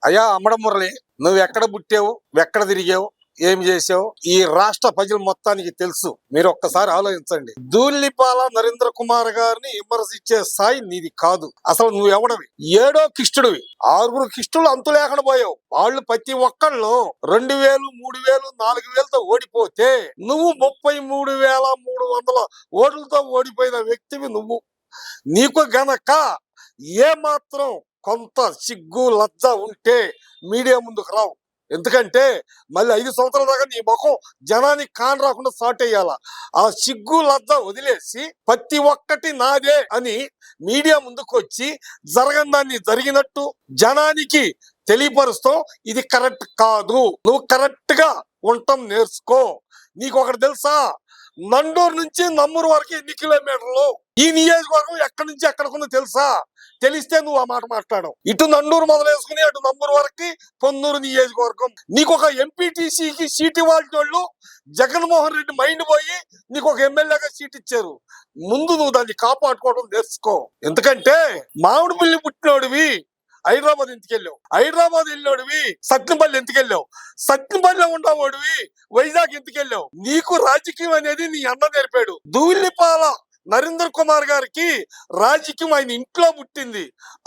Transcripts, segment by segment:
అయ్యా అమ్మడ మురళి, నువ్వు ఎక్కడ పుట్టావు, ఎక్కడ తిరిగావు, ఏం చేసావు ఈ రాష్ట్ర ప్రజలు మొత్తానికి తెలుసు. మీరు ఒక్కసారి ఆలోచించండి. ధూళిపాల నరేంద్ర కుమార్ గారిని విమర్శించే స్థాయి నీది కాదు. అసలు నువ్వు ఎవడవి? 7వ కిష్టుడివి. 6 కిష్టులు అంతు లేకుండా పోయావు. వాళ్ళు ప్రతి ఒక్కళ్ళు 2000, 3000, 4000తో ఓడిపోతే నువ్వు 33,300 ఓట్లతో ఓడిపోయిన వ్యక్తివి నువ్వు. నీకు గనక ఏ మాత్రం కొంత సిగ్గు లజ్జ ఉంటే మీడియా ముందుకు రావు. ఎందుకంటే మళ్ళీ 5 సంవత్సరాల దాకా నీ ముఖం జనానికి కాన్ రాకుండా స్టార్ట్ అయ్యాల. ఆ సిగ్గు లజ్జ వదిలేసి ప్రతి ఒక్కటి నాదే అని మీడియా ముందుకు వచ్చి జరగని దాన్ని జరిగినట్టు జనానికి తెలియపరుస్తాం. ఇది కరెక్ట్ కాదు. నువ్వు కరెక్ట్ గా ఉండటం నేర్చుకో. నీకు ఒకటి తెలుసా, నండూరు నుంచి నమ్మూరు వరకు ఎన్ని కిలోమీటర్లు? ఈ నియోజకవర్గం ఎక్కడి నుంచి ఎక్కడికుందో తెలుసా? తెలిస్తే నువ్వు ఆ మాట మాట్లాడవు. ఇటు నండూరు మొదలేసుకుని అటు నమ్మూరు వరకు పొన్నూరు నియోజకవర్గం. నీకు ఒక ఎంపీటీసీకి సీట్ ఇవ్వాల్సిన జగన్మోహన్ రెడ్డి మైండ్ పోయి నీకు ఒక ఎమ్మెల్యేగా సీట్ ఇచ్చారు. ముందు నువ్వు దాన్ని కాపాడుకోవడం నేర్చుకో. ఎందుకంటే మామిడి పిల్లి పుట్టినోడివి హైదరాబాద్ ఎందుకు వెళ్ళావు? హైదరాబాద్ వెళ్ళినోడివి సత్యనపల్లి ఎందుకు వెళ్ళావు? సత్యనపల్లిలో ఉండేవాడివి వైజాగ్ ఎందుకు వెళ్ళావు? నీకు రాజకీయం అనేది నీ అన్న నేర్పాడు. ధూళిపాల నరేంద్ర కుమార్ గారికి రాజకీయం ఆయన ఇంట్లో పుట్టింది.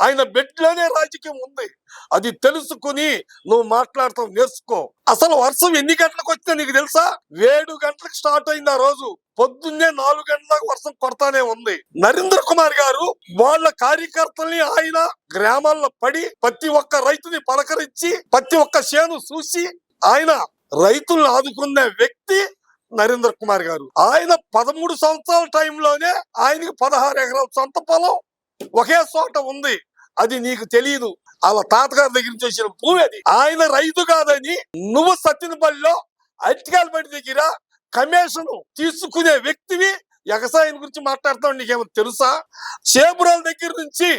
ఆయన బెడ్లోనే రాజకీయం ఉంది. అది తెలుసుకుని నువ్వు మాట్లాడతావు నేర్చుకో. అసలు వర్షం ఎన్ని గంటలకు వచ్చినా నీకు తెలుసా? 7 గంటలకు స్టార్ట్ అయింది ఆ రోజు. పొద్దున్నే 4 గంటలకు వర్షం కొడతానే ఉంది. నరేంద్ర కుమార్ గారు వాళ్ళ కార్యకర్తల్ని ఆయన గ్రామాల్లో పడి ప్రతి ఒక్క రైతుని పలకరించి ప్రతి ఒక్క చేను చూసి ఆయన రైతులను ఆదుకునే వ్యక్తి నరేంద్ర కుమార్ గారు. ఆయన 13 సంవత్సరాల టైంలోనే ఆయనకి 16 ఎకరాల సొంత పొలం ఒకే చోట ఉంది. అది నీకు తెలియదు. వాళ్ళ తాతగారి దగ్గర నుంచి వచ్చిన భూమి అది. ఆయన రైతు కాదని నువ్వు సత్యనపల్లిలో అరటికాయల బండి దగ్గర కమిషన్ తీసుకునే వ్యక్తివి వ్యవసాయం గురించి మాట్లాడతావు. నీకేమో తెలుసా? చేపురాల దగ్గర నుంచి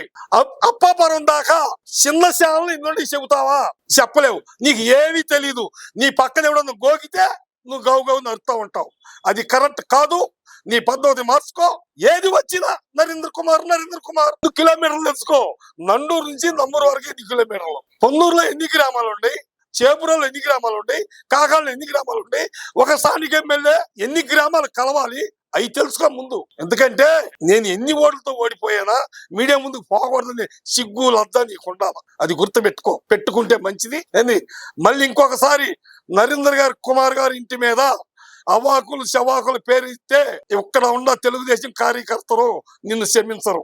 అప్పాపురం దాకా చిన్న శాలను ఇందులో చెబుతావా? చెప్పలేవు. నీకు ఏమీ తెలీదు. నీ పక్కన ఎవడన్నా గోకితే నువ్వు గౌ గౌ నడుతూ ఉంటావు. అది కరెక్ట్ కాదు. నీ పద్ధతి మార్చుకో. ఏది వచ్చినా నరేంద్ర కుమార్ కిలోమీటర్లు తెలుసుకో. నండూరు నుంచి నమ్మూరు వరకు 8 కిలోమీటర్లు. పొన్నూరులో ఎన్ని గ్రామాలు ఉన్నాయి? చేపురంలో ఎన్ని గ్రామాలు ఉన్నాయి? కాకాల్లో ఎన్ని గ్రామాలు ఉన్నాయి? ఒక స్థానిక ఎమ్మెల్యే ఎన్ని గ్రామాలు కలవాలి అవి తెలుసుకో ముందు. ఎందుకంటే నేను ఎన్ని ఓట్లతో ఓడిపోయానా మీడియా ముందుకు పోకూడదని సిగ్గు లజ్జ నీకు ఉండాలి. అది పెట్టుకుంటే మంచిది. మళ్ళీ ఇంకొకసారి నరేంద్ర కుమార్ గారి ఇంటి మీద అవాకులు శవాకులు పేరు ఇస్తే ఇక్కడ ఉన్న తెలుగుదేశం కార్యకర్తలు నిన్ను క్షమించరు.